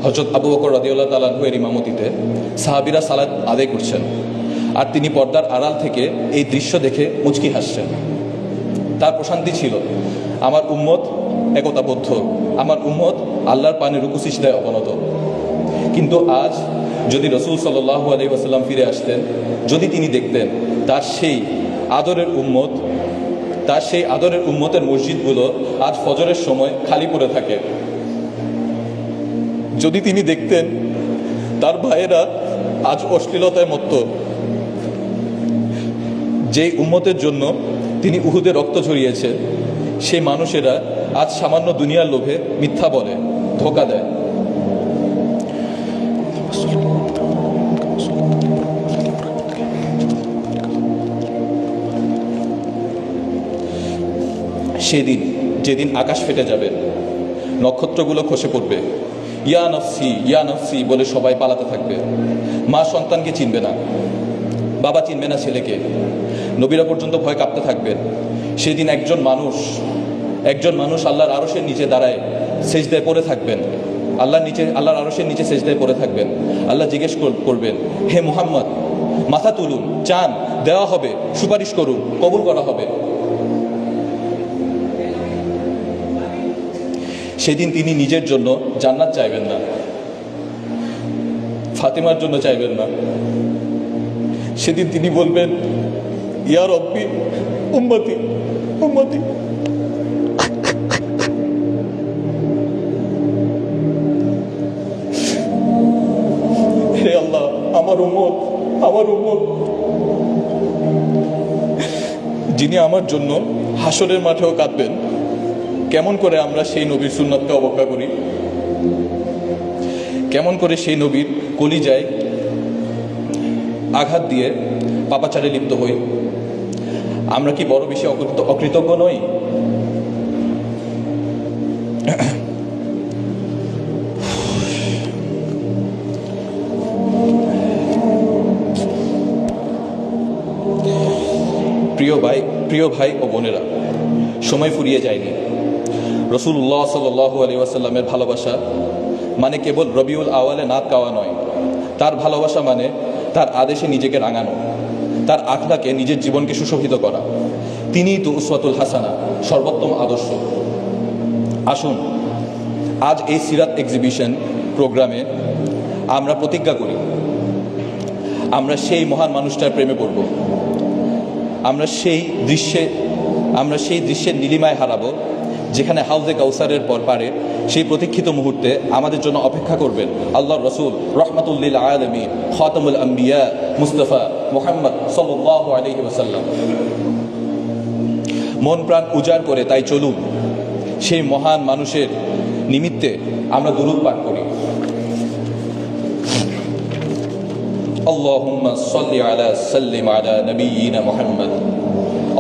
হযরত আবু বকর রাদিয়াল্লাহু তাআলা আনহু এর ইমামতিতে সাহাবীরা সালাত আদায় করছেন, আর তিনি পর্দার আড়াল থেকে এই দৃশ্য দেখে মুচকি হাসছেন। তার প্রশান্তি ছিল, আমার উম্মত একতাবদ্ধ, আমার উম্মত আল্লাহর পানে রুকু সিজদায় অবনত। কিন্তু আজ যদি রাসূল সাল্লাল্লাহু আলাইহি ওয়াসাল্লাম ফিরে আসতেন, যদি তিনি দেখতেন তার সেই আদরের উম্মতের মসজিদগুলো আজ ফজরের সময় খালি পড়ে থাকে, যদি তিনি দেখতেন তার ভাইয়েরা আজ অশ্লীলতায় মত্ত, যেই উম্মতের জন্য তিনি উহুদে রক্ত ঝরিয়েছে, সেই মানুষেরা আজ সামান্য দুনিয়ার লোভে মিথ্যা বলে, ধোঁকা দেয়। সেদিন, যেদিন আকাশ ফেটে যাবে, নক্ষত্রগুলো খসে পড়বে, ইয়া নফসি ইয়া নফসি বলে সবাই পালাতে থাকবে। মা সন্তানকে চিনবে না, বাবা চিনবে না ছেলেকে, নবীরা পর্যন্ত ভয় কাঁপতে থাকবেন। সেদিন একজন মানুষ আল্লাহর আরশের নিচে দাঁড়ায় সেজদায় পড়ে থাকবেন, আল্লাহর আরশের নিচে সেজদায় পড়ে থাকবেন। আল্লাহ জিজ্ঞেস করবেন, হে মুহাম্মদ, মাথা তুলুন, চান, দেওয়া হবে, সুপারিশ করুন, কবুল করা হবে। সেদিন তিনি নিজের জন্য জান্নাত চাইবেন না, ফাতেমার জন্য চাইবেন না। সেদিন তিনি বলবেন, ইয়া রব্বি উম্মতি উম্মতি। হে আল্লাহ, আমার উম্মত, আমার উম্মত। যিনি আমার জন্য হাসরের মাঠেও কাঁদবেন। কেমন করে আমরা সেই নবীর সুন্নাতকে অবজ্ঞা করি, কেমন করে সেই নবীর কলিজায় আঘাত দিয়ে পাপাচারে লিপ্ত হই। আমরা কি বড় বেশি অকৃতজ্ঞ নই? প্রিয় ভাই ও বোনেরা, সময় ফুরিয়ে যায়নি। রাসূলুল্লাহ সাল্লাল্লাহু আলাইহি ওয়াসাল্লামের ভালোবাসা মানে কেবল রবিউল আওয়ালে নাত গাওয়া নয়। তার ভালোবাসা মানে তার আদেশে নিজেকে রাঙানো, তার আখলাকে নিজের জীবনকে সুশোভিত করা। তিনিই তো উসওয়াতুল হাসানা, সর্বোত্তম আদর্শ। আসুন আজ এই সিরাত এক্সিবিশন প্রোগ্রামে আমরা প্রতিজ্ঞা করি, আমরা সেই মহান মানুষটার প্রেমে পড়ব। আমরা সেই দৃশ্যের নীলিমায় হারাবো, যেখানে হাউজে কাউসারের পারে সেই প্রতীক্ষিত মুহূর্তে আমাদের জন্য অপেক্ষা করবেন আল্লাহর রাসূল রাহমাতুল লিল আলামিন খাতামুল আম্বিয়া মুস্তাফা মুহাম্মদ সাল্লাল্লাহু আলাইহি ওয়াসাল্লাম। মন প্রাণ উজাড় করে তাই চলুন সেই মহান মানুষের নিমিত্তে আমরা দুরূদ পাঠ করি। আল্লাহুম্মা সাল্লি আলা সাল্লিম আলা নাবিয়িনা মুহাম্মদ।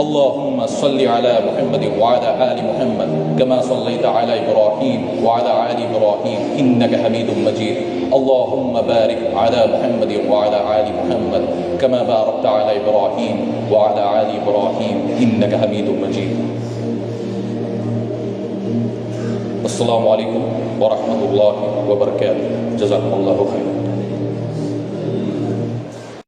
اللهم صل على محمد وعلى آل محمد كما صليت على إبراهيم وعلى آل إبراهيم إنك حميد مجيد. اللهم بارك على محمد وعلى آل محمد كما باركت على إبراهيم وعلى آل إبراهيم إنك حميد مجيد. السلام عليكم ورحمة الله وبركاته. جزاكم الله خيرا.